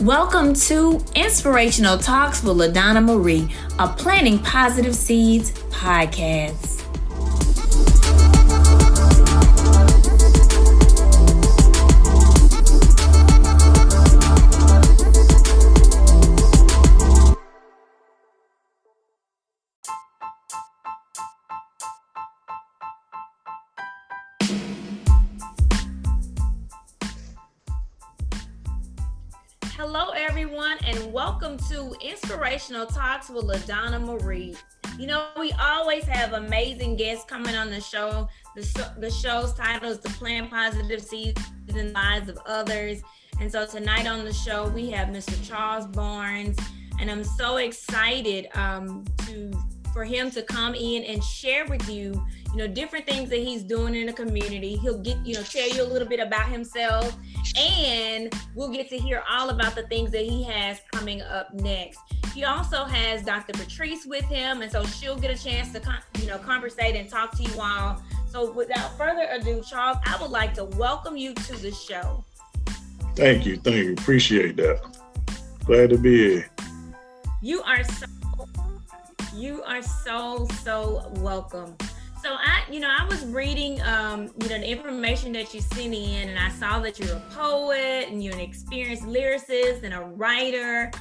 Welcome to Inspirational Talks with LaDonna Marie, a Planting Positive Seeds podcast. Hello, everyone, and welcome to Inspirational Talks with LaDonna Marie. You know, we always have amazing guests coming on the show. The show's title is The Plant Positive Seeds in the Lives of Others. And so tonight on the show, we have Mr. Charles Barnes, and I'm so excited for him to come in and share with you, different things that he's doing in the community. He'll tell you a little bit about himself, and we'll get to hear all about the things that he has coming up next. He also has Dr. Patrice with him, and so she'll get a chance to conversate and talk to you all. So without further ado, Charles, I would like to welcome you to the show. Thank you. Appreciate that. Glad to be here. You are so welcome. So I was reading, the information that you sent in, and I saw that you're a poet and you're an experienced lyricist and a writer,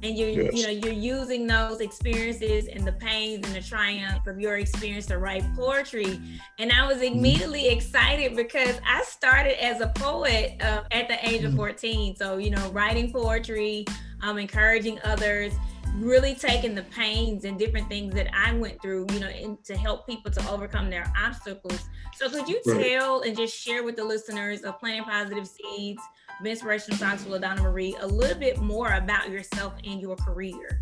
and you're using those experiences and the pains and the triumph of your experience to write poetry. And I was immediately excited because I started as a poet at the age of 14. So, writing poetry, encouraging others, really taking the pains and different things that I went through, to help people to overcome their obstacles. So could you tell and just share with the listeners of Planting Positive Seeds, of Inspirational Talks with LaDonna Marie, a little bit more about yourself and your career?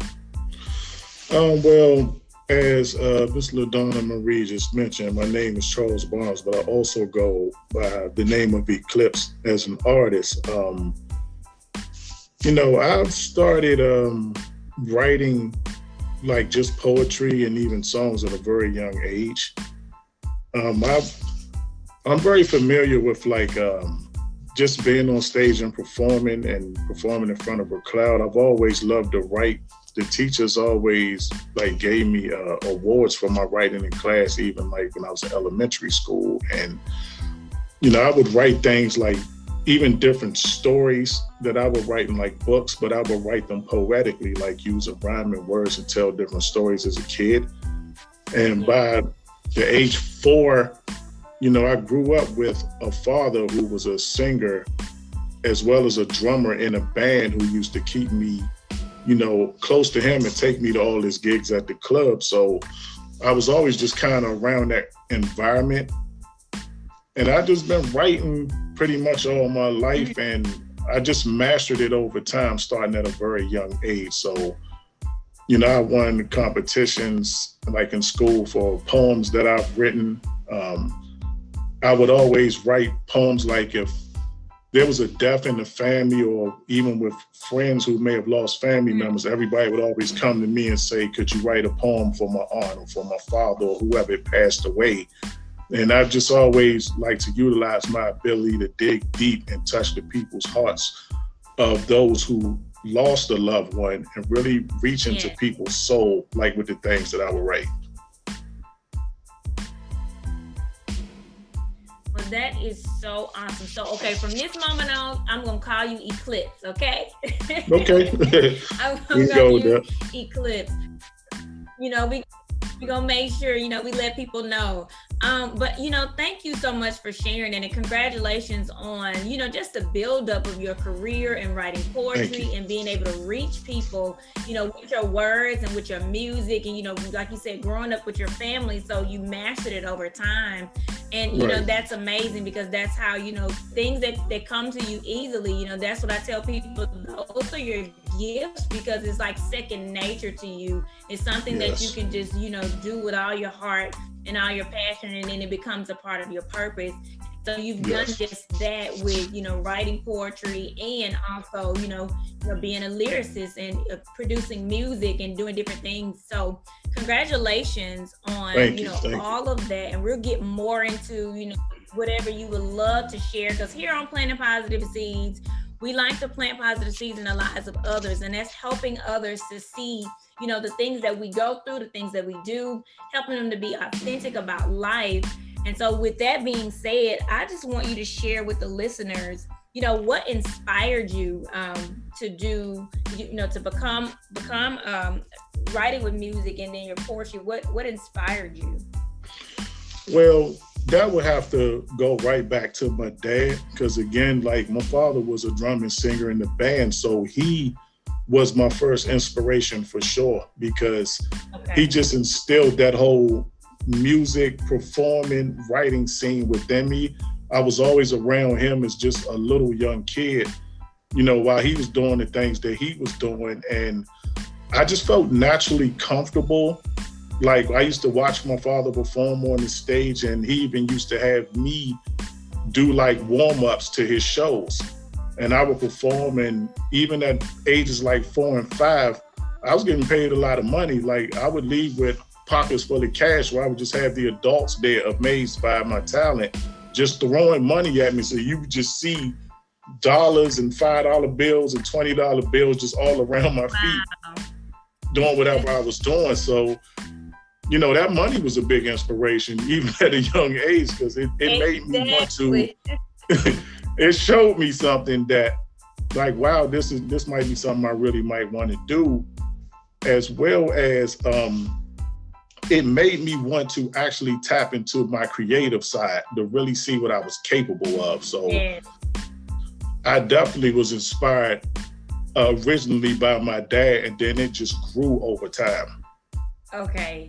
Well, as Ms. LaDonna Marie just mentioned, my name is Charles Barnes, but I also go by the name of Eclipse as an artist. I've started writing like just poetry and even songs at a very young age. I'm very familiar with just being on stage and performing in front of a crowd. I've always loved to write. The teachers always gave me awards for my writing in class, even when I was in elementary school. And I would write things even different stories that I would write in books, but I would write them poetically, using rhyming words to tell different stories as a kid. And by the age 4, I grew up with a father who was a singer as well as a drummer in a band who used to keep me, close to him and take me to all his gigs at the club. So I was always just kind of around that environment. And I just been writing pretty much all my life, and I just mastered it over time, starting at a very young age. So, I won competitions in school for poems that I've written. I would always write poems if there was a death in the family, or even with friends who may have lost family members, everybody would always come to me and say, could you write a poem for my aunt or for my father or whoever passed away? And I've just always liked to utilize my ability to dig deep and touch the people's hearts of those who lost a loved one and really reach into people's soul, with the things that I would write. Well, that is so awesome. So, okay, from this moment on, I'm going to call you Eclipse, okay? Okay. I'm going to call you Eclipse. We're going to make sure, we let people know. But thank you so much for sharing, and congratulations on, just the buildup of your career in writing poetry and being able to reach people, with your words and with your music. And, like you said, growing up with your family, so you mastered it over time. And, that's amazing, because that's how, things that come to you easily, that's what I tell people, those are your gifts, because it's like second nature to you. It's something that you can just, do with all your heart and all your passion, and then it becomes a part of your purpose. So you've done just that with, writing poetry, and also, being a lyricist and producing music and doing different things. So congratulations on, all of that. And we'll get more into, whatever you would love to share, because here on Planting Positive Seeds, we like to plant positive seeds in the lives of others, and that's helping others to see, the things that we go through, the things that we do, helping them to be authentic about life. And so with that being said, I just want you to share with the listeners, what inspired you to do, to become writing with music, and then your poetry. What inspired you? Well, that would have to go right back to my dad, because again, like my father was a drum and singer in the band, so he was my first inspiration for sure, because he just instilled that whole music, performing, writing scene within me. I was always around him as just a little young kid, while he was doing the things that he was doing, and I just felt naturally comfortable. Like I used to watch my father perform on the stage, and he even used to have me do like warm-ups to his shows. And I would perform, and even at ages like 4 and 5, I was getting paid a lot of money. Like I would leave with pockets full of cash, where I would just have the adults there amazed by my talent, just throwing money at me. So you would just see dollars and $5 bills and $20 bills just all around my feet, doing whatever I was doing. So that money was a big inspiration, even at a young age, because it made me want to, it showed me something that, like, wow, this might be something I really might want to do, as well as it made me want to actually tap into my creative side to really see what I was capable of. So I definitely was inspired originally by my dad, and then it just grew over time. Okay.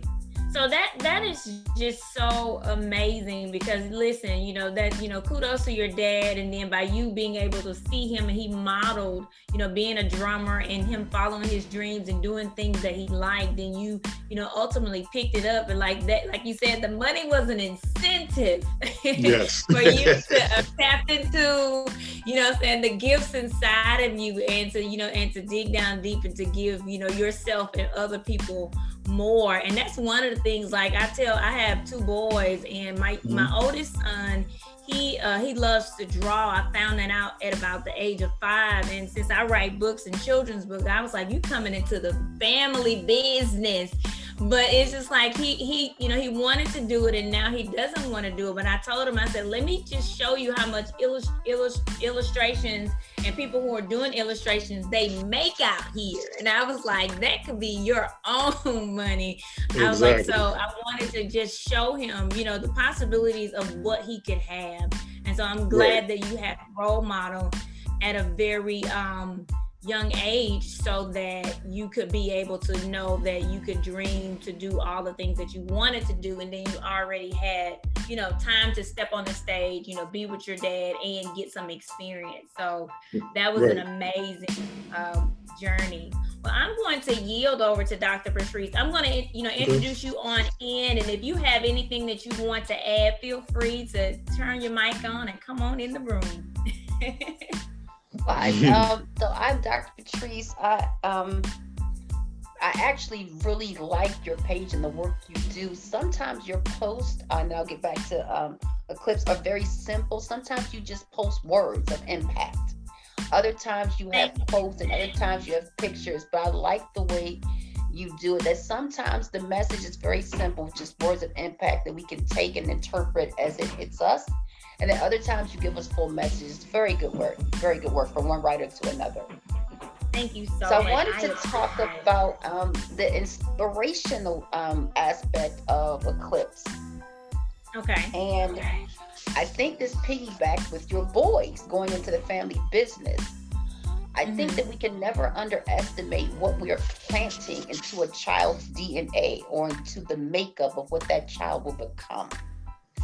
So that is just so amazing, because listen, kudos to your dad. And then by you being able to see him, and he modeled, being a drummer and him following his dreams and doing things that he liked, and you ultimately picked it up. And like that, like you said, the money was an incentive yes. for you to tap into, the gifts inside of you, and to dig down deep and to give, yourself and other people more. And that's one of the things, like I have 2 boys, and my oldest son, he loves to draw. I found that out at about the age of 5, and since I write books and children's books, I was like, you coming into the family business. But it's just like he wanted to do it, and now he doesn't want to do it. But I told him, I said, let me just show you how much illustrations and people who are doing illustrations they make out here. And I was like, that could be your own money. Exactly. I was like, so I wanted to just show him, the possibilities of what he could have. And so I'm glad that you had a role model at a very young age, so that you could be able to know that you could dream to do all the things that you wanted to do, and then you already had time to step on the stage, be with your dad and get some experience. So that was an amazing journey. Well, I'm going to yield over to Dr. Patrice. I'm going to introduce you on in, and if you have anything that you want to add, feel free to turn your mic on and come on in the room. So I'm Dr. Patrice. I actually really like your page and the work you do. Sometimes your posts, and I'll get back to Eclipse, are very simple. Sometimes you just post words of impact. Other times you have posts, and other times you have pictures. But I like the way you do it. That sometimes the message is very simple, just words of impact that we can take and interpret as it hits us. And then other times you give us full messages. Very good work from one writer to another. Thank you so much. So I wanted to talk about the inspirational aspect of Eclipse. Okay. And I think this piggybacks with your boys going into the family business. I think that we can never underestimate what we are planting into a child's DNA or into the makeup of what that child will become.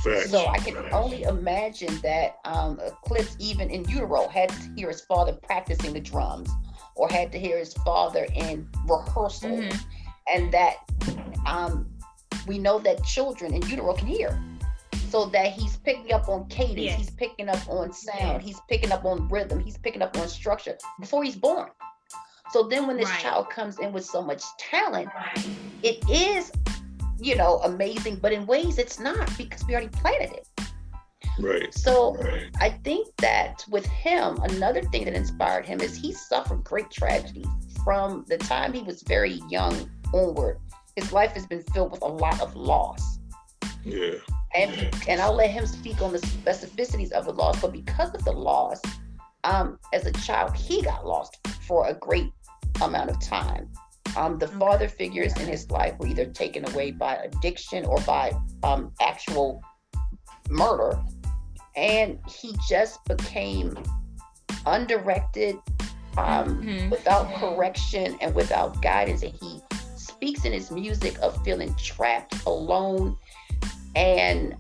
Facts. So I can only imagine that Eclipse, even in utero, had to hear his father practicing the drums, or had to hear his father in rehearsal, and that we know that children in utero can hear, so that he's picking up on cadence, he's picking up on sound, he's picking up on rhythm, he's picking up on structure before he's born. So then when this child comes in with so much talent, it is amazing, but in ways it's not, because we already planted it. Right. So I think that with him, another thing that inspired him is he suffered great tragedy from the time he was very young onward. His life has been filled with a lot of loss. Yeah. And I'll let him speak on the specificities of the loss. But because of the loss, as a child, he got lost for a great amount of time. The father figures in his life were either taken away by addiction or by actual murder. And he just became undirected, without correction and without guidance. And he speaks in his music of feeling trapped, alone, and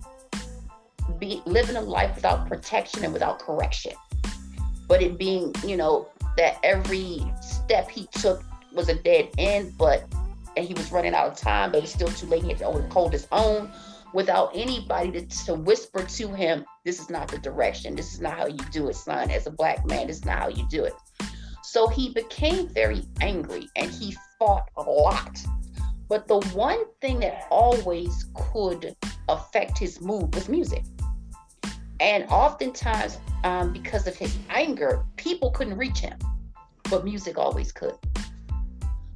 living a life without protection and without correction. But it being, that every step he took was a dead end, and he was running out of time, but it was still too late. He had to hold his own without anybody to whisper to him, this is not the direction. This is not how you do it, son. As a Black man, this is not how you do it. So he became very angry and he fought a lot. But the one thing that always could affect his mood was music. And oftentimes, because of his anger, people couldn't reach him, but music always could.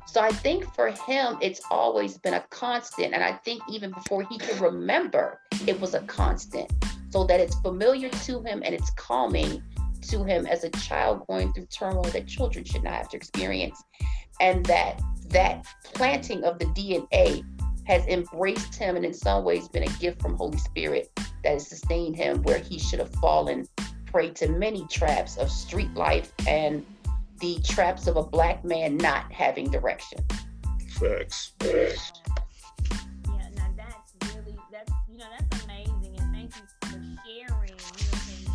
So I think for him, it's always been a constant. And I think even before he could remember, it was a constant. So that it's familiar to him and it's calming to him as a child going through turmoil that children should not have to experience. And that planting of the DNA has embraced him and in some ways been a gift from Holy Spirit that has sustained him where he should have fallen prey to many traps of street life and the traps of a Black man not having direction. Facts. Yeah, now that's amazing, and thank you for sharing,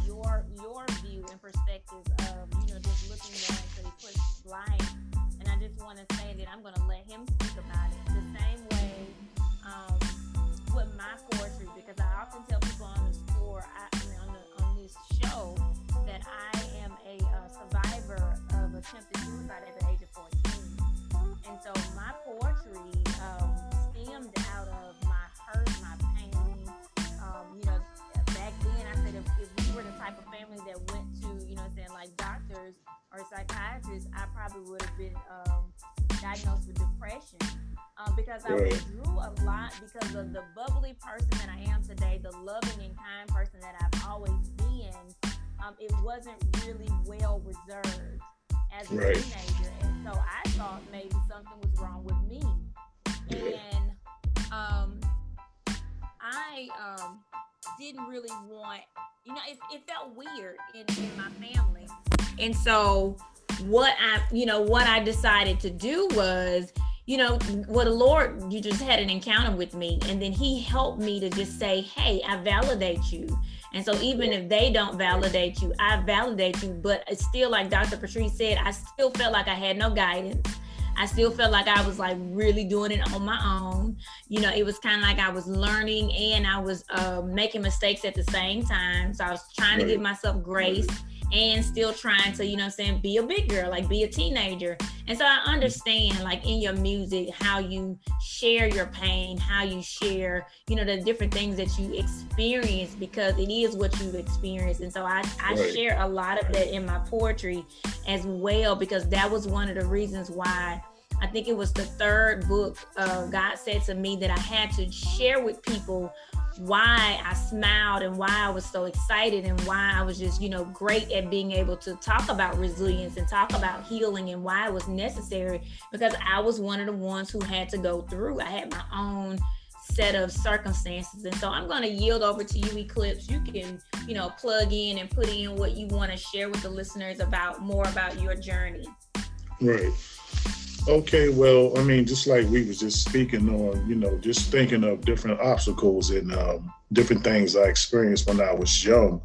your view and perspectives of, just looking at the Eclipse life. And I just want to say that I'm going to let him speak about it the same way with my poetry, because I often tell people on this floor, on this show, that I am a survivor of attempted suicide at the age of 14. And so my poetry stemmed out of my hurt, my pain. Back then I said if we were the type of family that went to, like doctors or psychiatrists, I probably would have been diagnosed with depression. Because I withdrew a lot because of the bubbly person that I am today, the loving and kind person that I've always been. It wasn't really well reserved as a teenager. And so I thought maybe something was wrong with me. And I didn't really want, it felt weird in my family. And so what I decided to do was, the Lord, you just had an encounter with me, and then he helped me to just say, hey, I validate you. And so even if they don't validate you, I validate you. But it's still, like Dr. Patrice said, I still felt like I had no guidance. I still felt like I was like really doing it on my own. It was kind of like I was learning and I was making mistakes at the same time. So I was trying to give myself grace and still trying to, be a big girl, like be a teenager. And so I understand, like in your music, how you share your pain, how you share, the different things that you experience, because it is what you've experienced. And so I share a lot of that in my poetry as well, because that was one of the reasons why I think it was the third book God said to me that I had to share with people why I smiled and why I was so excited and why I was just, great at being able to talk about resilience and talk about healing and why it was necessary, because I was one of the ones who had to go through. I had my own set of circumstances. And so I'm going to yield over to you, Eclipse. You can, plug in and put in what you want to share with the listeners more about your journey. Right. Okay, well, just like we was just speaking on, just thinking of different obstacles and different things I experienced when I was young.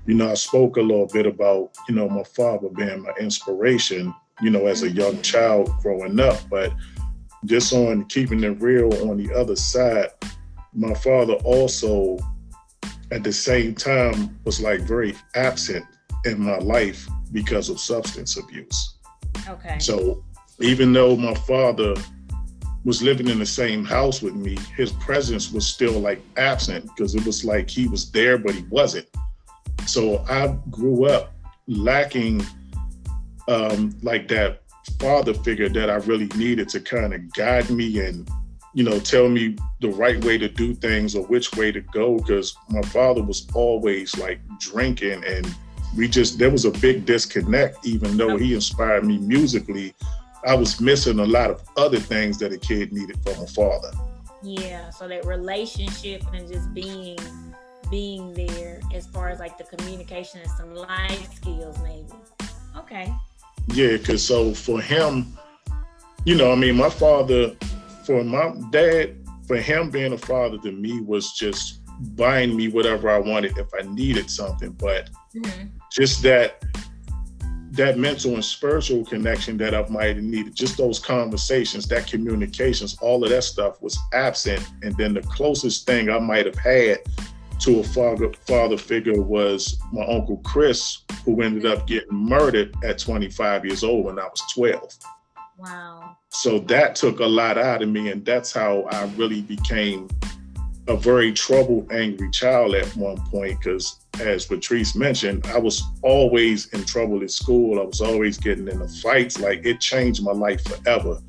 I spoke a little bit about, my father being my inspiration, as a young child growing up. But just on keeping it real on the other side, my father also, at the same time, was like very absent in my life because of substance abuse. Okay. So even though my father was living in the same house with me, his presence was still like absent because it was like he was there, but he wasn't. So I grew up lacking like that father figure that I really needed to kind of guide me and, you know, tell me the right way to do things or which way to go. Because my father was always like drinking, and there was a big disconnect. Even though he inspired me musically, I was missing a lot of other things that a kid needed from a father. Yeah, so that relationship and just being there as far as like the communication and some life skills maybe. Okay. Yeah, because so for him, you know, I mean, my father, for my dad, for him being a father to me was just buying me whatever I wanted if I needed something. But just that mental and spiritual connection that I might have needed, just those conversations, that communications, all of that stuff was absent. And then the closest thing I might have had to a father figure was my Uncle Chris, who ended up getting murdered at 25 years old when I was 12. Wow. So that took a lot out of me, and that's how I really became a very troubled, angry child at one point, because as Patrice mentioned, I was always in trouble at school. I was always getting into fights. Like, it changed my life forever.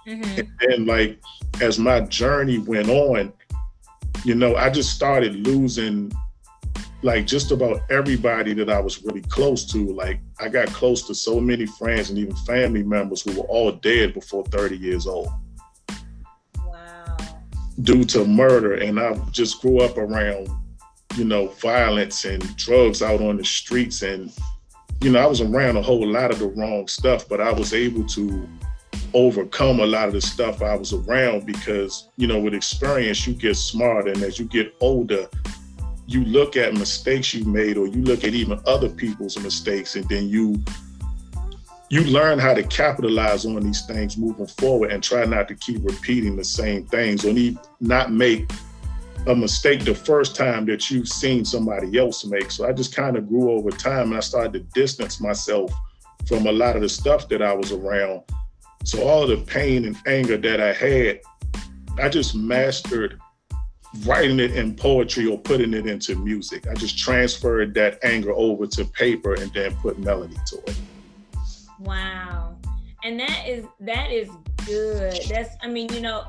And then, like, as my journey went on, you know, I just started losing like just about everybody that I was really close to. Like, I got close to so many friends and even family members who were all dead before 30 years old. Wow. Due to murder. And I just grew up around, you know, violence and drugs out on the streets. And, you know, I was around a whole lot of the wrong stuff, but I was able to overcome a lot of the stuff I was around because, you know, with experience, you get smarter. And as you get older, you look at mistakes you made, or you look at even other people's mistakes, and then you learn how to capitalize on these things moving forward and try not to keep repeating the same things, or not make a mistake the first time that you've seen somebody else make. So I just kind of grew over time, and I started to distance myself from a lot of the stuff that I was around. So all of the pain and anger that I had, I just mastered writing it in poetry or putting it into music. I just transferred that anger over to paper and then put melody to it. Wow. And that is good. That's, I mean, you know,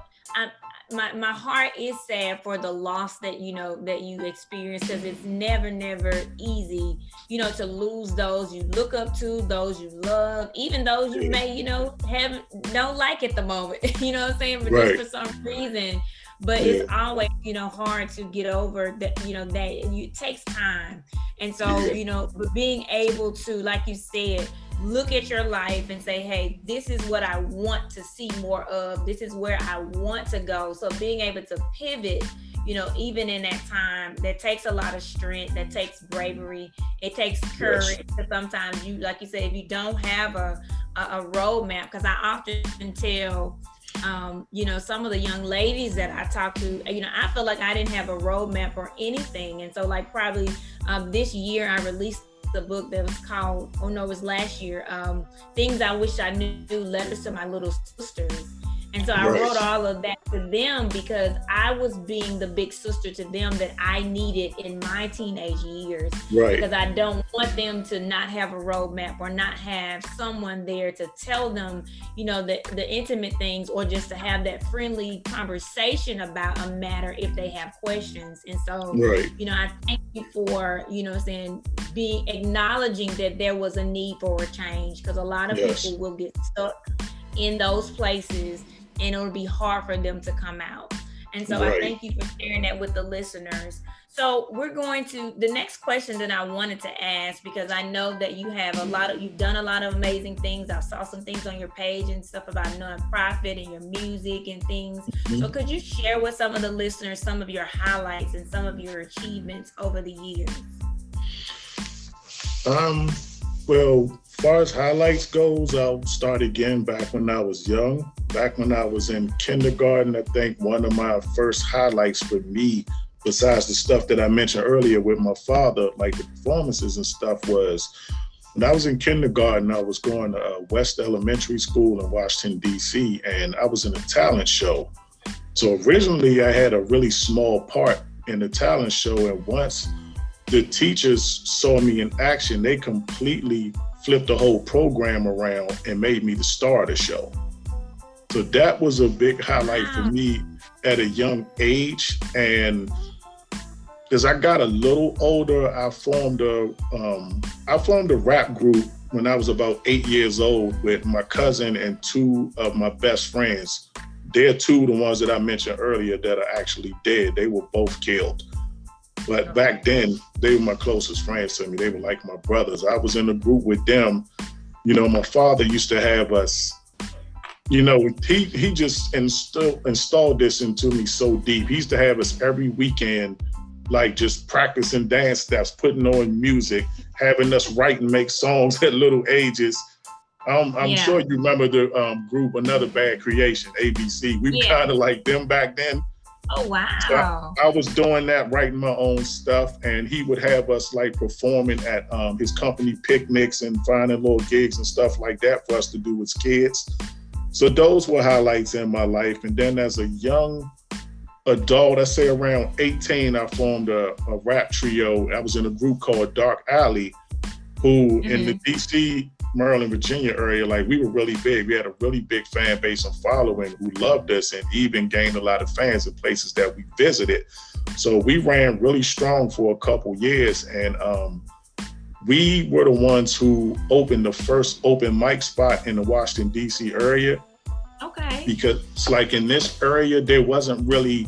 my heart is sad for the loss that you experience, because it's never easy, you know, to lose those you look up to, those you love, even those you may, you know, don't like at the moment, you know what I'm saying, but just for some reason. But it's always, you know, hard to get over that, you know, that it takes time. And so, you know, but being able to, like you said, look at your life and say, hey, this is what I want to see more of. This is where I want to go. So being able to pivot, you know, even in that time, that takes a lot of strength, that takes bravery, it takes courage. Because sometimes you, like you said, if you don't have a roadmap, because I often tell, you know, some of the young ladies that I talk to, you know, I feel like I didn't have a roadmap or anything. And so like probably this year I released the book that was called, oh no, it was last year, Things I Wish I Knew, Letters to My Little Sisters. And so I wrote all of that to them because I was being the big sister to them that I needed in my teenage years. Right. Because I don't want them to not have a roadmap or not have someone there to tell them, you know, the intimate things, or just to have that friendly conversation about a matter if they have questions. And so, you know, I thank you for, you know, saying, acknowledging that there was a need for a change, because a lot of people will get stuck in those places and it'll be hard for them to come out. And so I thank you for sharing that with the listeners. So we're going to the next question that I wanted to ask, because I know that you've done a lot of amazing things. I saw some things on your page and stuff about nonprofit and your music and things. So could you share with some of the listeners some of your highlights and some of your achievements over the years? Well, as far as highlights goes, I'll start again back when I was young. Back when I was in kindergarten, I think one of my first highlights for me, besides the stuff that I mentioned earlier with my father, like the performances and stuff, was when I was in kindergarten, I was going to West Elementary School in Washington, D.C., and I was in a talent show. So originally I had a really small part in the talent show, and once the teachers saw me in action, they completely flipped the whole program around and made me the star of the show. So that was a big highlight for me at a young age. And as I got a little older, I formed a rap group when I was about 8 years old with my cousin and two of my best friends. They're two of the ones that I mentioned earlier that are actually dead. They were both killed. But back then, they were my closest friends to me. They were like my brothers. I was in a group with them. You know, my father used to have us, you know, he just installed this into me so deep. He used to have us every weekend, like just practicing dance steps, putting on music, having us write and make songs at little ages. I'm sure you remember the group Another Bad Creation, ABC. We were kind of like them back then. Oh, wow. So I was doing that, writing my own stuff, and he would have us like performing at his company picnics and finding little gigs and stuff like that for us to do as kids. So those were highlights in my life. And then as a young adult, I say around 18, I formed a rap trio. I was in a group called Dark Alley, who in the DC, Maryland, Virginia area, like we were really big. We had a really big fan base and following who loved us and even gained a lot of fans in places that we visited. So we ran really strong for a couple years, and we were the ones who opened the first open mic spot in the Washington, D.C. area. Okay. Because it's like in this area, there wasn't really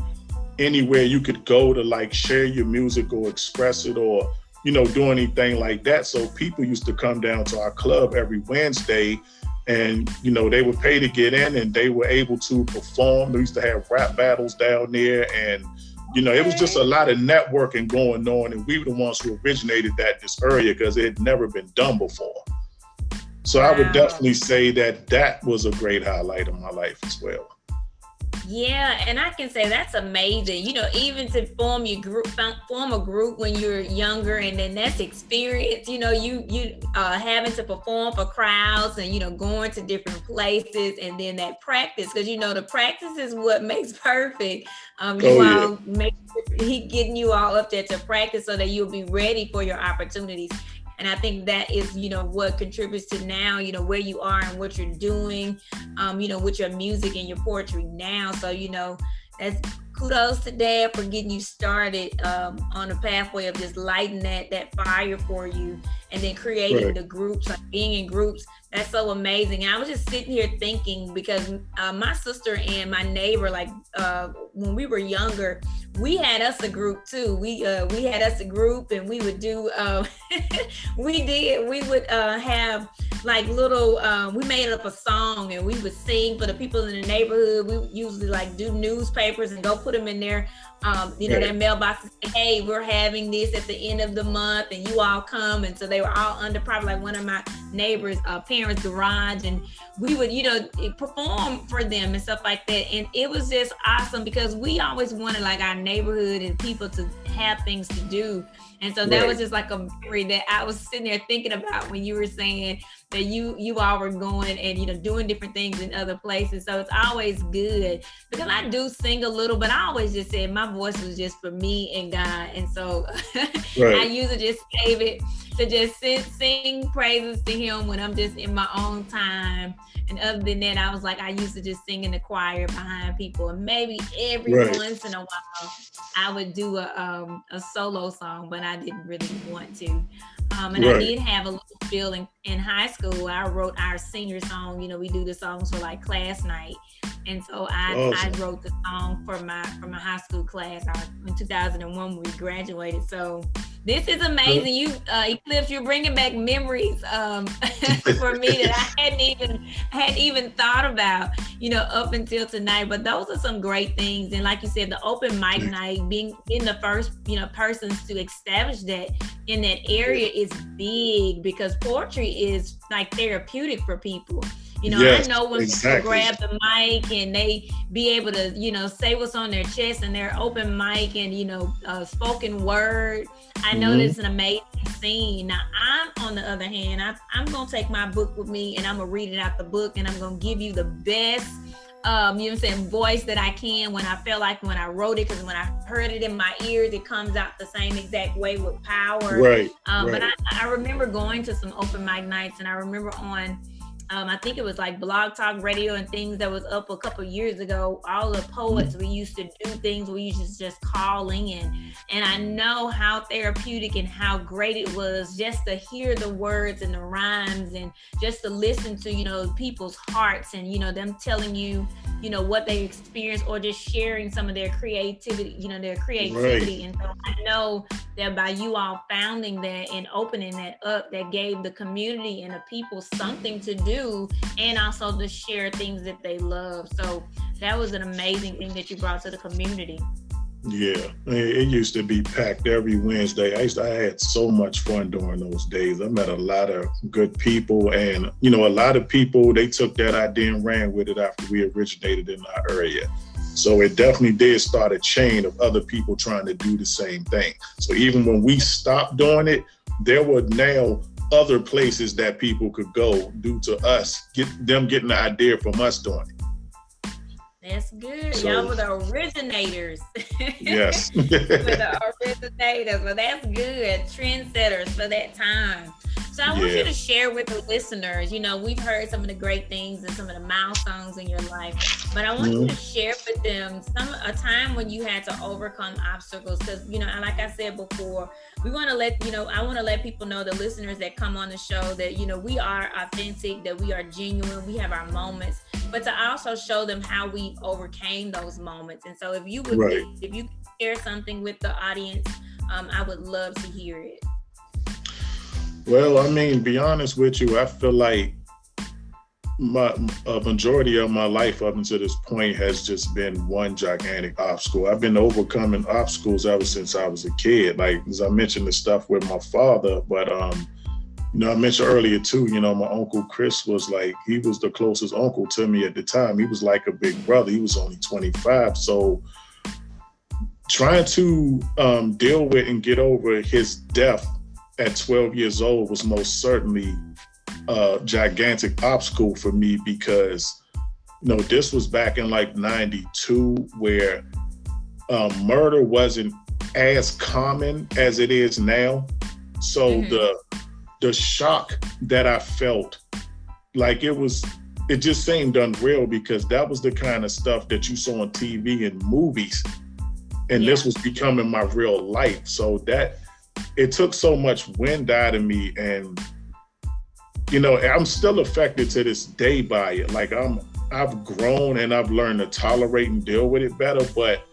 anywhere you could go to like share your music or express it or, you know, do anything like that. So people used to come down to our club every Wednesday and, you know, they would pay to get in and they were able to perform. We used to have rap battles down there and, you know, it was just a lot of networking going on, and we were the ones who originated that in this area because it had never been done before. So I would definitely say that that was a great highlight of my life as well. Yeah, and I can say that's amazing. You know, even to form a group when you're younger, and then that's experience. You know, you having to perform for crowds, and you know, going to different places, and then that practice, because you know the practice is what makes perfect. He getting you all up there to practice so that you'll be ready for your opportunities. And I think that is, you know, what contributes to now, you know, where you are and what you're doing, you know, with your music and your poetry now. So, you know, that's kudos to Dad for getting you started on the pathway of just lighting that fire for you, and then creating the groups, like being in groups. That's so amazing. And I was just sitting here thinking, because my sister and my neighbor, like when we were younger, we had us a group too. We had us a group, and we would do we would have like little we made up a song, and we would sing for the people in the neighborhood. We would usually like do newspapers and go put them in their you know, their mailbox and say, hey, we're having this at the end of the month and you all come. And so they were all under probably like one of my neighbors' parents' garage, and we would, you know, perform for them and stuff like that. And it was just awesome because we always wanted like our neighborhood and people to have things to do. And so that was just like a memory that I was sitting there thinking about when you were saying that you all were going and, you know, doing different things in other places. So it's always good, because I do sing a little, but I always just said my voice was just for me and God. And so I usually just save it to just sing praises to him when I'm just in my own time. And other than that, I was like, I used to just sing in the choir behind people, and maybe every once in a while I would do a solo song, but I didn't really want to. And I did have a little feeling in high school. I wrote our senior song. You know, we do the songs for like class night, and so I wrote the song for my high school class in 2001 when we graduated. So this is amazing. You Eclipse, you're bringing back memories for me that I hadn't even thought about, you know, up until tonight. But those are some great things. And like you said, the open mic night, being the first, you know, persons to establish that in that area is big, because poetry is like therapeutic for people. You know, I know when people grab the mic and they be able to, you know, say what's on their chest, and their open mic and, you know, spoken word. I know it's an amazing scene. Now, I'm on the other hand, I'm going to take my book with me and I'm going to read it out the book, and I'm going to give you the best, you know what I'm saying, voice that I can when I felt like when I wrote it, because when I heard it in my ears, it comes out the same exact way with power. Right. But I remember going to some open mic nights, and I remember on, I think it was like Blog Talk Radio and things that was up a couple years ago, all the poets, we used to do things, we used to just calling and I know how therapeutic and how great it was just to hear the words and the rhymes and just to listen to, you know, people's hearts and, you know, them telling you, you know, what they experienced or just sharing some of their creativity, you know, their creativity. Right. And so I know that by you all founding that and opening that up, that gave the community and the people something to do and also to share things that they love. So that was an amazing thing that you brought to the community. Yeah, it used to be packed every Wednesday. I had so much fun during those days. I met a lot of good people, and you know, a lot of people, they took that idea and ran with it after we originated in our area. So it definitely did start a chain of other people trying to do the same thing. So even when we stopped doing it, there were now other places that people could go due to us getting the idea from us doing it. That's good. So, y'all were the originators. Yes. We're the originators. Well, that's good. Trendsetters for that time. So I want you to share with the listeners, you know, we've heard some of the great things and some of the milestones in your life, but I want you to share with them a time when you had to overcome obstacles. Because, you know, like I said before, I want to let people know, the listeners that come on the show, that, you know, we are authentic, that we are genuine, we have our moments, but to also show them how we overcame those moments. And so if you would, if you could share something with the audience, I would love to hear it. Well, I mean, be honest with you, I feel like a majority of my life up until this point has just been one gigantic obstacle. I've been overcoming obstacles ever since I was a kid. Like, as I mentioned, the stuff with my father, but you know, I mentioned earlier too, you know, my Uncle Chris was like, he was the closest uncle to me at the time. He was like a big brother. He was only 25. So trying to deal with and get over his death at 12 years old was most certainly a gigantic obstacle for me, because, you know, this was back in like 92, where murder wasn't as common as it is now. So the shock that I felt, like it just seemed unreal, because that was the kind of stuff that you saw on TV and movies, and this was becoming my real life. So that it took so much wind out of me, and you know, I'm still affected to this day by it. Like I've grown and I've learned to tolerate and deal with it better, but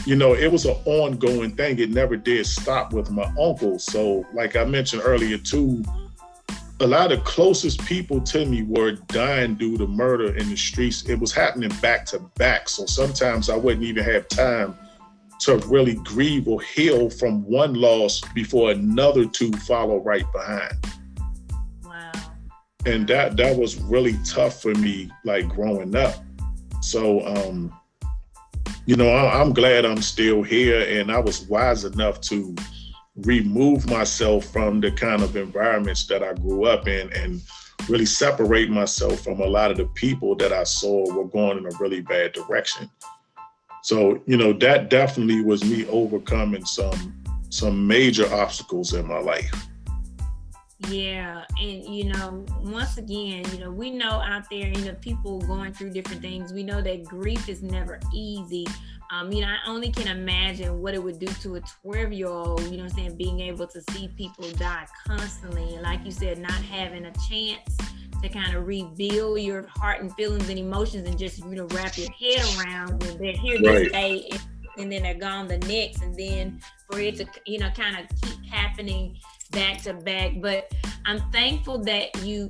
you know, it was an ongoing thing. It never did stop with my uncle. So like I mentioned earlier too, a lot of closest people to me were dying due to murder in the streets. It was happening back to back. So sometimes I wouldn't even have time to really grieve or heal from one loss before another two follow right behind. Wow. And that was really tough for me, like growing up. So, you know, I'm glad I'm still here, and I was wise enough to remove myself from the kind of environments that I grew up in and really separate myself from a lot of the people that I saw were going in a really bad direction. So, you know, that definitely was me overcoming some major obstacles in my life. Yeah. And, you know, once again, you know, we know out there, you know, people going through different things. We know that grief is never easy. You know, I only can imagine what it would do to a 12-year-old, you know what I'm saying, being able to see people die constantly. And like you said, not having a chance to kind of reveal your heart and feelings and emotions and just, you know, wrap your head around when they're here this day and then they're gone the next, and then for it to, you know, kind of keep happening back to back. But I'm thankful that you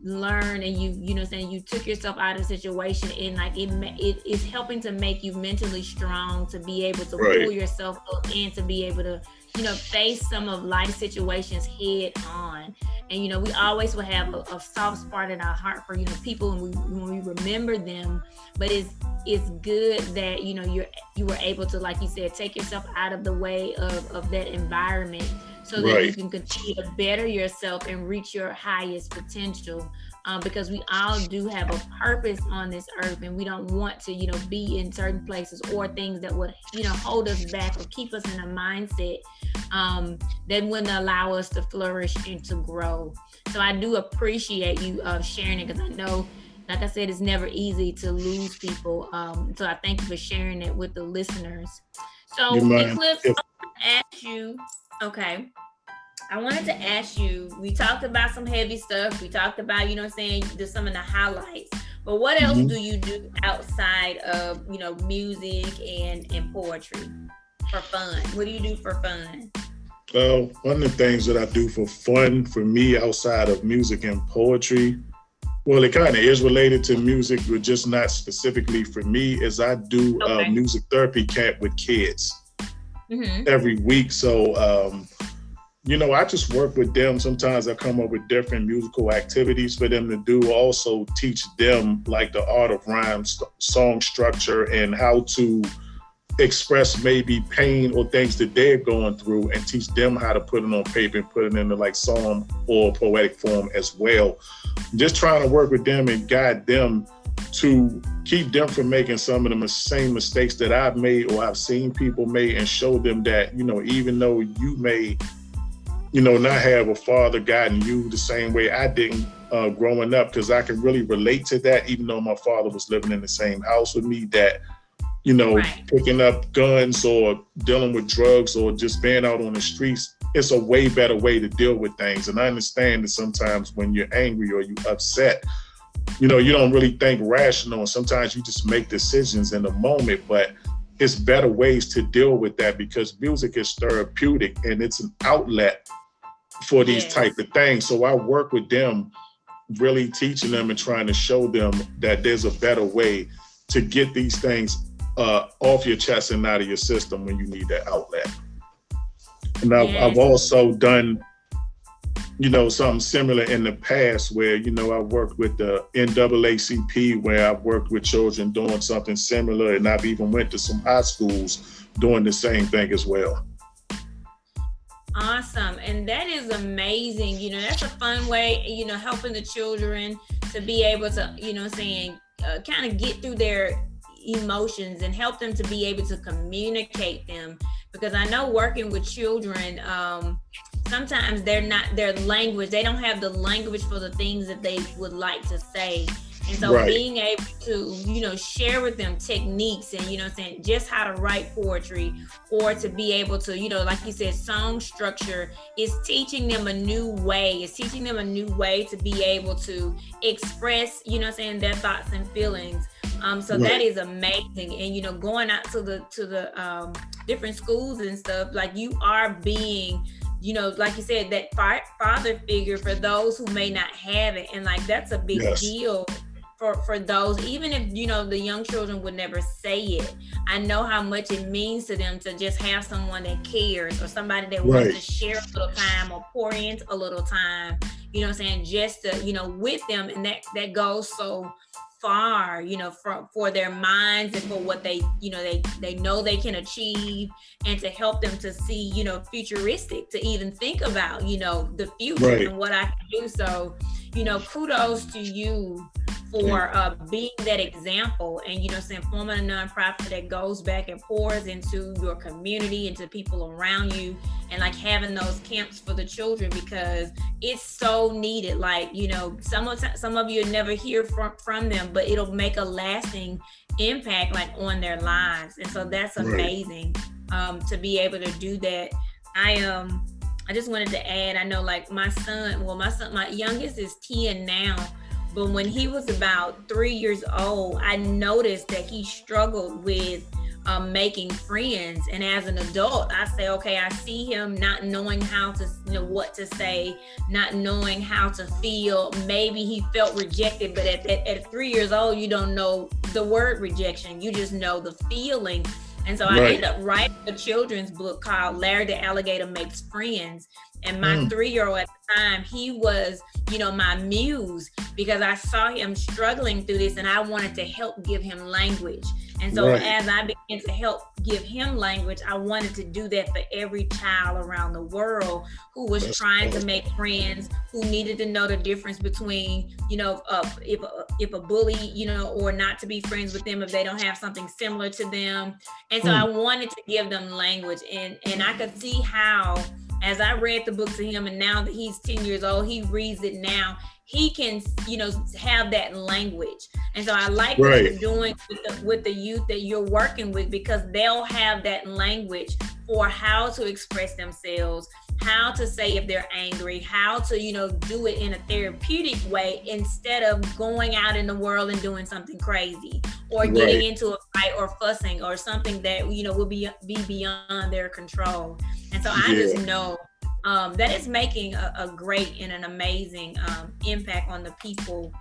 learn and you know saying, you took yourself out of the situation, and like it is helping to make you mentally strong to be able to pull yourself up and to be able to, you know, face some of life situations head on. And, you know, we always will have a soft spot in our heart for, you know, people when we remember them, but it's good that, you know, you were able to, like you said, take yourself out of the way of that environment so that you can continue to better yourself and reach your highest potential. Because we all do have a purpose on this earth, and we don't want to, be in certain places or things that would, hold us back or keep us in a mindset that wouldn't allow us to flourish and to grow. So I do appreciate you sharing it, because I know, like I said, it's never easy to lose people. So I thank you for sharing it with the listeners. So Eclipse, I want to ask you, okay. I wanted to ask you, we talked about some heavy stuff. We talked about, some of the highlights. But what else do you do outside of, music and poetry for fun? What do you do for fun? One of the things that I do for fun for me outside of music and poetry, well, it kind of is related to music, but just not specifically for me, is I do a music therapy camp with kids every week. So, I just work with them. Sometimes I come up with different musical activities for them to do. Also teach them like the art of rhyme, song structure, and how to express maybe pain or things that they're going through, and teach them how to put it on paper and put it into like song or poetic form as well. Just trying to work with them and guide them to keep them from making some of the same mistakes that I've made or I've seen people make, and show them that, even though you may not have a father guiding you the same way I didn't growing up, because I can really relate to that, even though my father was living in the same house with me, that, picking up guns or dealing with drugs or just being out on the streets, it's a way better way to deal with things. And I understand that sometimes when you're angry or you're upset, you don't really think rational, and sometimes you just make decisions in the moment, but it's better ways to deal with that, because music is therapeutic and it's an outlet for these type of things. So I work with them, really teaching them and trying to show them that there's a better way to get these things off your chest and out of your system when you need that outlet. And I've also done, something similar in the past where, I worked with the NAACP, where I've worked with children doing something similar, and I've even went to some high schools doing the same thing as well. Awesome. And that is amazing. That's a fun way, helping the children to be able to, kind of get through their emotions and help them to be able to communicate them. Because I know working with children, sometimes their language, they don't have the language for the things that they would like to say. And so being able to, share with them techniques and, just how to write poetry, or to be able to, like you said, song structure, is teaching them a new way. It's teaching them a new way to be able to express, their thoughts and feelings. That is amazing. And, going out to the different schools and stuff, like you are being, like you said, that father figure for those who may not have it. And like, that's a big deal for those, even if, the young children would never say it. I know how much it means to them to just have someone that cares, or somebody that wants to share a little time or pour into a little time, just to, with them. And that goes so far, for their minds and for what they know they can achieve, and to help them to see, futuristic, to even think about, the future and what I can do. So, kudos to you for being that example, and forming a nonprofit that goes back and pours into your community, into people around you, and like having those camps for the children, because it's so needed. Like, some of you never hear from them, but it'll make a lasting impact like on their lives. And so that's amazing to be able to do that. I just wanted to add, I know like my youngest is 10 now, but when he was about 3 years old, I noticed that he struggled with making friends. And as an adult, I say, okay, I see him not knowing how to, what to say, not knowing how to feel. Maybe he felt rejected, but at 3 years old, you don't know the word rejection. You just know the feeling. And so I ended up writing a children's book called Larry the Alligator Makes Friends. And my 3-year-old at the time, he was, my muse, because I saw him struggling through this, and I wanted to help give him language. And so Right. as I began to help give him language, I wanted to do that for every child around the world who was That's trying to awesome. make friends, who needed to know the difference between, if a bully, or not to be friends with them if they don't have something similar to them. And so I wanted to give them language, and I could see how, as I read the book to him, and now that he's 10 years old, he reads it now, he can, have that language. And so I like what you're Right. doing with the youth that you're working with, because they'll have that language for how to express themselves, how to say if they're angry, how to, do it in a therapeutic way instead of going out in the world and doing something crazy or getting Right. into a fight or fussing or something that, will be beyond their control. And so I just Yeah. know that it's making a great and an amazing impact on the people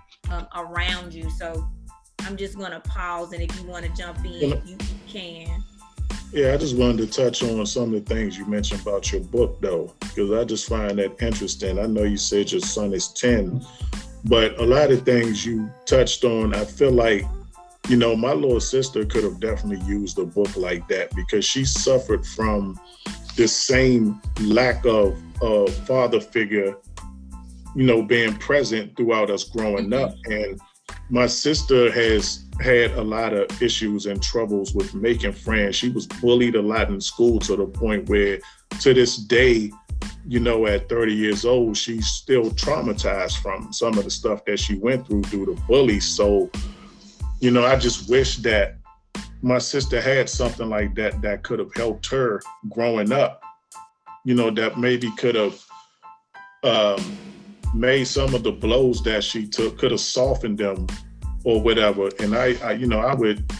around you. So I'm just going to pause, and if you want to jump in, you can. Yeah, I just wanted to touch on some of the things you mentioned about your book, though, because I just find that interesting. I know you said your son is 10, but a lot of things you touched on, I feel like, my little sister could have definitely used a book like that, because she suffered from this same lack of father figure, being present throughout us growing up. And my sister has had a lot of issues and troubles with making friends. She was bullied a lot in school, to the point where, to this day, at 30 years old, she's still traumatized from some of the stuff that she went through the bullies. So, I just wish that my sister had something like that could have helped her growing up, that maybe could have made some of the blows that she took, could have softened them or whatever. And I would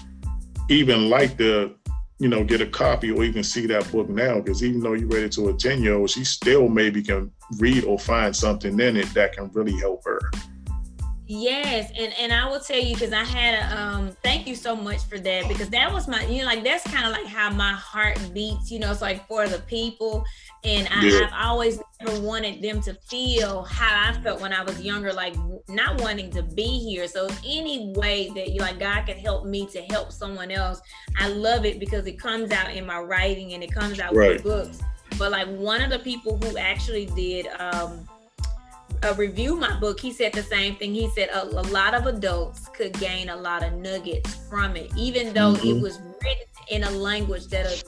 even like to, get a copy or even see that book now, because even though you read it to a 10-year-old, she still maybe can read or find something in it that can really help her. Yes, and I will tell you, because I had thank you so much for that, because that was my, that's kind of like how my heart beats, it's like for the people. And I've always never wanted them to feel how I felt when I was younger, like not wanting to be here. So any way that God could help me to help someone else, I love it, because it comes out in my writing and it comes out with the books. But like one of the people who actually did review my book, he said the same thing. He said a lot of adults could gain a lot of nuggets from it, even though it was written in a language that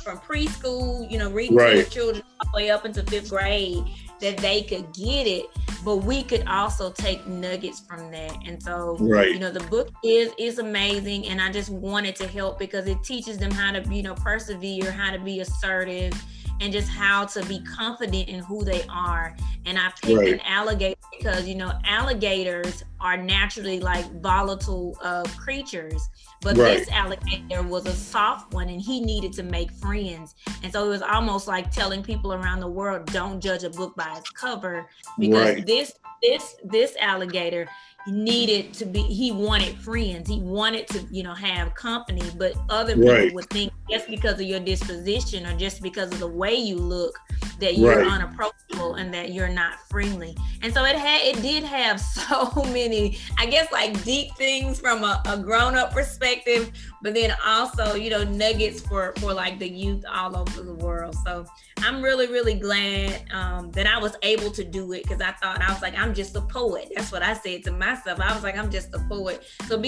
from preschool, reading to your children all the way up into 5th grade, that they could get it, but we could also take nuggets from that. And so, the book is amazing, and I just wanted to help, because it teaches them how to, persevere, how to be assertive, and just how to be confident in who they are. And I picked an alligator because, alligators are naturally like volatile creatures. But this alligator was a soft one, and he needed to make friends. And so it was almost like telling people around the world, don't judge a book by its cover, because this alligator he wanted friends. He wanted to, have company, but other people would think just because of your disposition or just because of the way you look that you're unapproachable and that you're not friendly. And so it did have so many, I guess, like deep things from a grown-up perspective, but then also, nuggets for like the youth all over the world. So I'm really, really glad that I was able to do it, because I was like, I'm just a poet. That's what I said to myself. I was like, I'm just a poet. So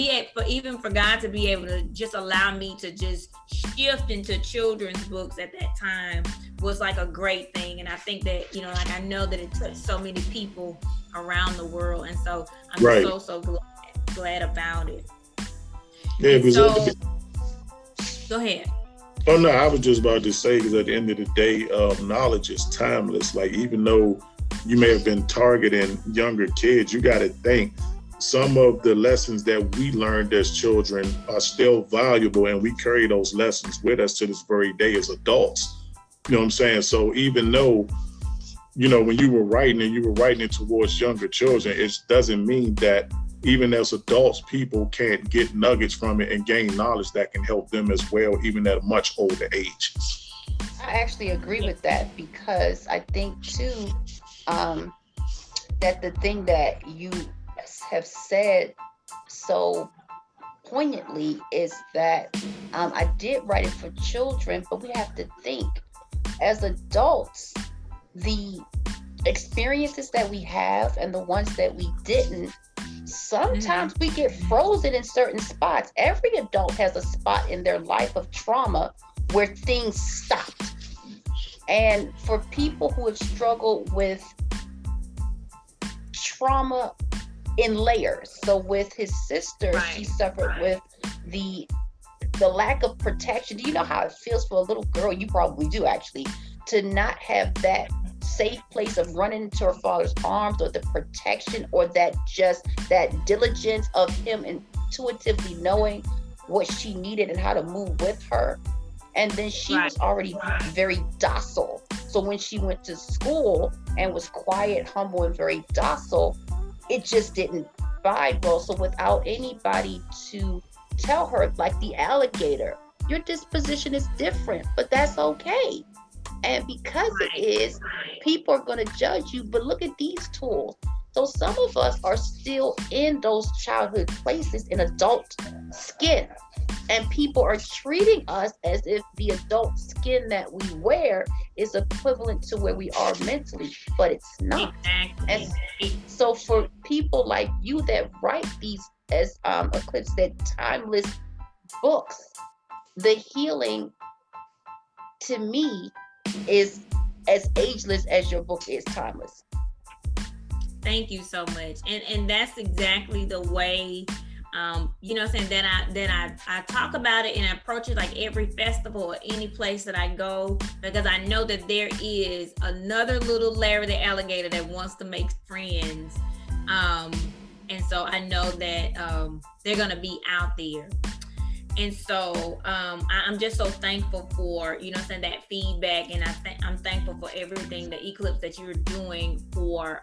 even for God to be able to just allow me to just shift into children's books at that time was like a great thing. And I think that, I know that it touched so many people around the world. And so I'm so glad about it. Yeah, so, go ahead. Oh no, I was just about to say, because at the end of the day, knowledge is timeless. Like, even though you may have been targeting younger kids, you got to think some of the lessons that we learned as children are still valuable, and we carry those lessons with us to this very day as adults. You know what I'm saying? So even though, when you were writing it towards younger children, it doesn't mean that even as adults, people can't get nuggets from it and gain knowledge that can help them as well, even at a much older age. I actually agree with that, because I think too that the thing that you have said so poignantly is that I did write it for children, but we have to think as adults, the experiences that we have and the ones that we didn't, sometimes we get frozen in certain spots. Every adult has a spot in their life of trauma where things stopped. And for people who have struggled with trauma in layers, so with his sister, she suffered with the lack of protection. Do you know how it feels for a little girl? You probably do, actually, to not have that safe place of running into her father's arms, or the protection, or that diligence of him intuitively knowing what she needed and how to move with her. And then she was already very docile. So when she went to school and was quiet, humble, and very docile, it just didn't vibe well. So without anybody to tell her, like the alligator, your disposition is different, but that's okay. And because it is, people are going to judge you. But look at these tools. So some of us are still in those childhood places in adult skin. And people are treating us as if the adult skin that we wear is equivalent to where we are mentally, but it's not. And so for people like you that write these, as Eclipse said, timeless books, the healing to me is as ageless as your book is timeless. Thank you so much. And that's exactly the way, you know what I'm saying, that I talk about it and approach it like every festival or any place that I go, because I know that there is another little Larry the alligator that wants to make friends. And so I know that they're going to be out there. And so I'm just so thankful for, you know what I'm saying, that feedback. And I'm thankful for everything, the Eclipse that you're doing for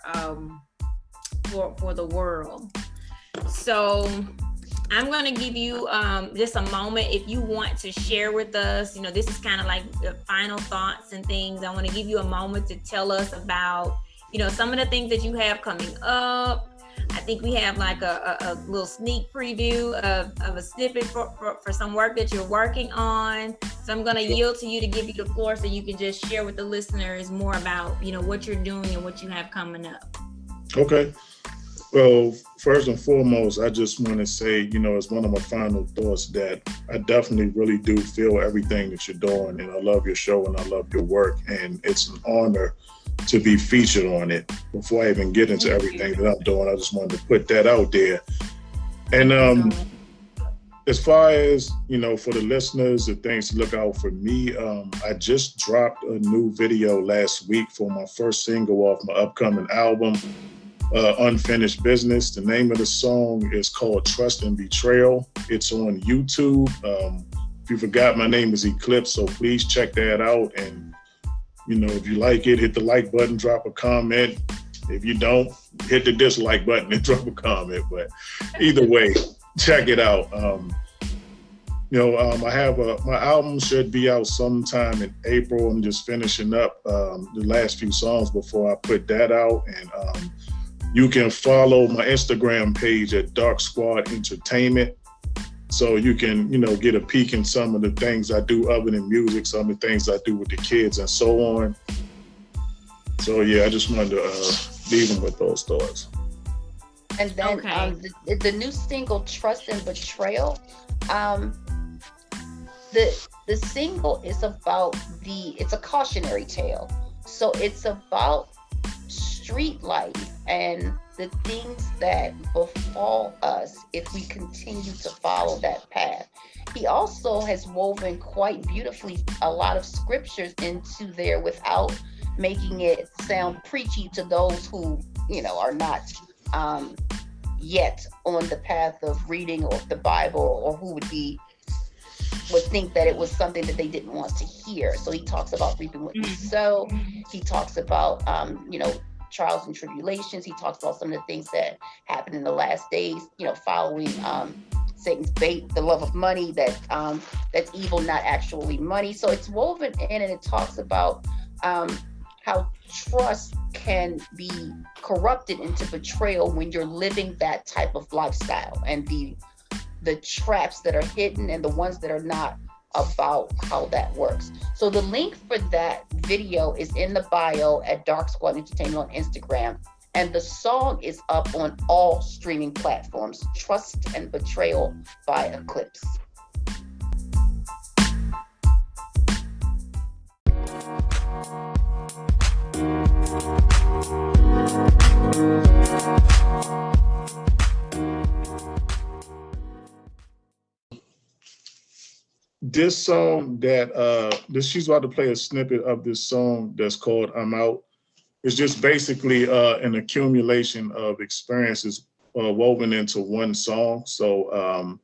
the world. So I'm going to give you just a moment if you want to share with us. You know, this is kind of like the final thoughts and things. I want to give you a moment to tell us about, you know, some of the things that you have coming up. I think we have like a little sneak preview of a snippet for some work that you're working on. So I'm going to yield to you to give you the floor so you can just share with the listeners more about, you know, what you're doing and what you have coming up. Okay. Well, first and foremost, I just want to say, you know, as one of my final thoughts, that I definitely really do feel everything that you're doing, and I love your show and I love your work, and it's an honor to be featured on it. Before I even get into everything that I'm doing, I just wanted to put that out there. And as far as, you know, for the listeners, the things to look out for me, I just dropped a new video last week for my first single off my upcoming album, Unfinished Business. The name of the song is called Trust and Betrayal. It's on YouTube. If you forgot, my name is Eclipse, so please check that out. And, you know, if you like it, hit the like button, drop a comment. If you don't, hit the dislike button and drop a comment. But either way, check it out. I have my album should be out sometime in April. I'm just finishing up the last few songs before I put that out. And you can follow my Instagram page at Dark Squad Entertainment, so you can, you know, get a peek in some of the things I do other than music, some of the things I do with the kids and so on. So yeah, I just wanted to leave them with those thoughts. And then the new single, Trust and Betrayal, the single is about it's a cautionary tale. So it's about street life and the things that befall us if we continue to follow that path. He also has woven quite beautifully a lot of scriptures into there without making it sound preachy to those who, you know, are not yet on the path of reading or the Bible, or who would think that it was something that they didn't want to hear. So he talks about reaping what you sow. He talks about trials and tribulations. He talks about some of the things that happened in the last days, you know, following Satan's bait, the love of money, that's evil, not actually money. So it's woven in, and it talks about how trust can be corrupted into betrayal when you're living that type of lifestyle. And the the traps that are hidden and the ones that are not, about how that works. So the link for that video is in the bio at Dark Squad Entertainment on Instagram. And the song is up on all streaming platforms. Trust and Betrayal by Eclipse. This song that she's about to play a snippet of this song that's called I'm Out. It's just basically an accumulation of experiences woven into one song. So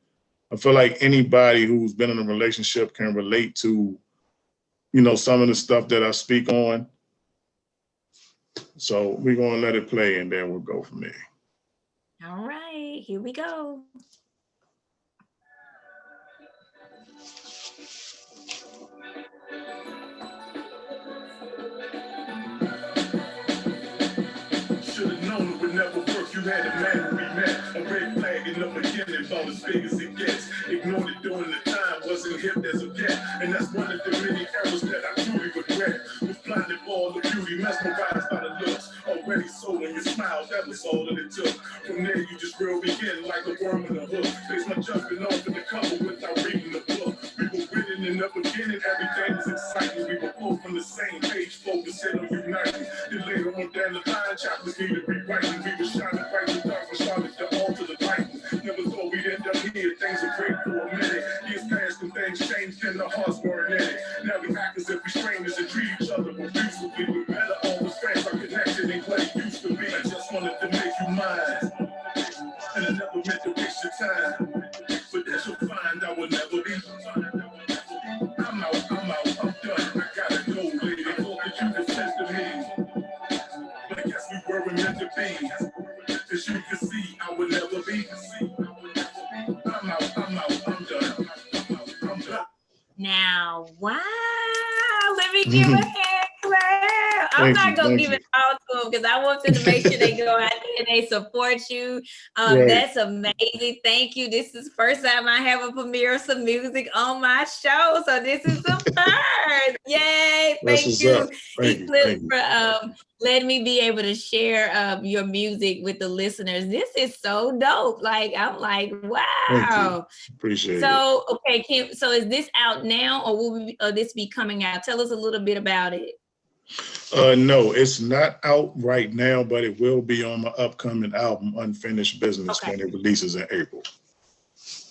I feel like anybody who's been in a relationship can relate to, you know, some of the stuff that I speak on. So we're gonna let it play and then we'll go from there. All right, here we go. Should've known it would never work. You had a man when we met. A red flag in the beginning, about as big as it gets. Ignored it during the time, wasn't hip as a cat. And that's one of the many errors that I truly regret. Was blinded by all the beauty, mesmerized by the looks. Already sold on your smile, that was all that it took. From there you just reeled me in like a worm in a hook. Face my jumping off in the cover without reading the book. We were winning in the beginning, everything was exciting. We were both on the same page, focusing on uniting. Then later on down the line, chapters needed rewriting. We were shining bright in the dark and started to alter the light. Never thought we'd end up here, things were great for a minute. Years passed and things changed and our hearts weren't in it. Now we act as if we strangers and treat each other abusively. We better always fans, our connection ain't what it used to be. I just wanted to make you mine, and I never meant to waste your time. But as you'll find, I will never be. I'm out, I'm done. I gotta go, lady. Thought that you could sense to me, but I guess we weren't meant to be. As you can see, I will never be. I'm out, I'm done. I'm done. Now, wow, let me give a hand clap. I'm not going to give it all to them because I want them to make sure they go out there and they support you. Right. That's amazing. Thank you. This is the first time I have a premiere of some music on my show. So this is the first. Yay. Thank you, Eclipse, for letting me be able to share your music with the listeners. This is so dope. Like, I'm like, wow. Appreciate it. So, okay, Kim, so is this out now or will this be coming out? Tell us a little bit about it. No, it's not out right now, but it will be on my upcoming album, Unfinished Business, when it releases in April.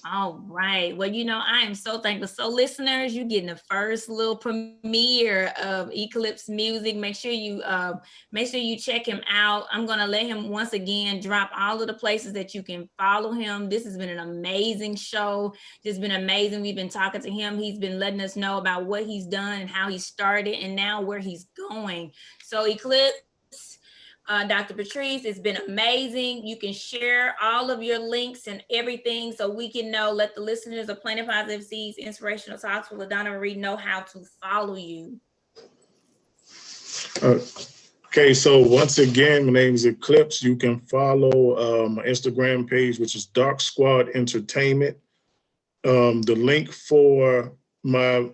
All right. Well, you know, I am so thankful. So listeners, you're getting the first little premiere of Eclipse music. Make sure you check him out. I'm going to let him once again drop all of the places that you can follow him. This has been an amazing show. It's been amazing. We've been talking to him. He's been letting us know about what he's done and how he started and now where he's going. So Eclipse, Dr. Patrice, it's been amazing. You can share all of your links and everything so we can know, let the listeners of Planet Positive Seeds, Inspirational Talks with LaDonna Marie know how to follow you. Okay, so once again, my name is Eclipse. You can follow my Instagram page, which is Dark Squad Entertainment. The link for my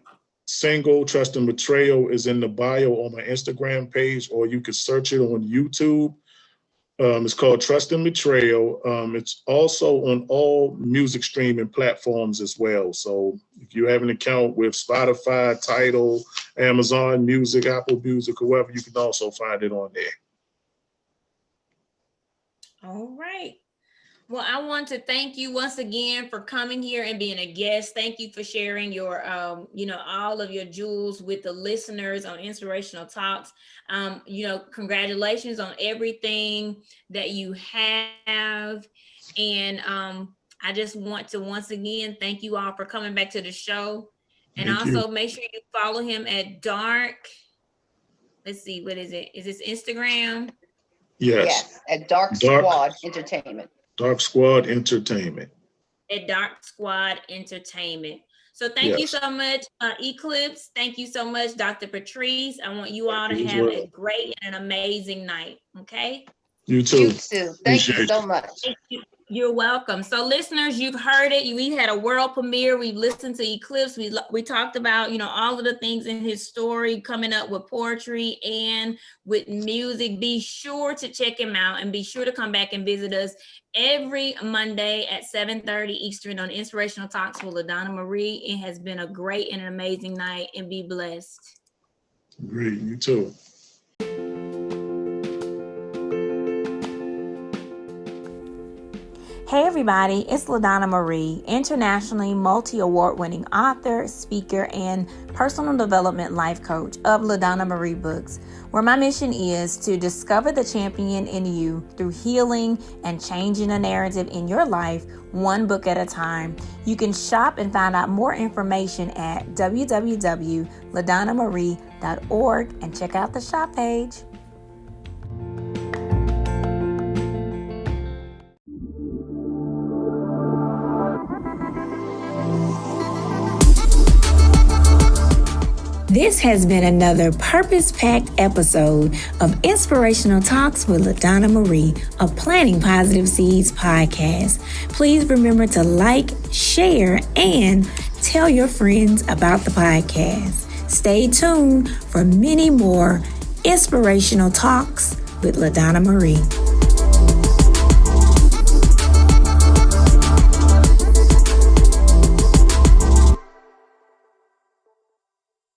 single Trust and Betrayal is in the bio on my Instagram page, or you can search it on YouTube. It's called Trust and Betrayal. It's also on all music streaming platforms as well. So if you have an account with Spotify, Tidal, Amazon Music, Apple Music, whoever, you can also find it on there. All right. Well, I want to thank you once again for coming here and being a guest. Thank you for sharing your, all of your jewels with the listeners on Inspirational Talks. Congratulations on everything that you have. And I just want to once again thank you all for coming back to the show. And also make sure you follow him at Dark. Let's see, what is it? Is this Instagram? Yes, at Dark Squad Entertainment. Dark Squad Entertainment. At Dark Squad Entertainment. So thank you so much, Eclipse. Thank you so much, Dr. Patrice. I want you all to have a great and an amazing night. Okay? You too. Thank you so much. Thank you. You're welcome. So listeners, you've heard it. We had a world premiere. We've listened to Eclipse. We talked about, all of the things in his story, coming up with poetry and with music. Be sure to check him out and be sure to come back and visit us every Monday at 7:30 Eastern on Inspirational Talks with LaDonna Marie. It has been a great and an amazing night, and be blessed. Great, you too. Hey everybody, it's LaDonna Marie, internationally multi-award winning author, speaker, and personal development life coach of LaDonna Marie Books, where my mission is to discover the champion in you through healing and changing the narrative in your life, one book at a time. You can shop and find out more information at www.ladonnamarie.org and check out the shop page. This has been another purpose-packed episode of Inspirational Talks with LaDonna Marie, a Planting Positive Seeds podcast. Please remember to like, share, and tell your friends about the podcast. Stay tuned for many more Inspirational Talks with LaDonna Marie.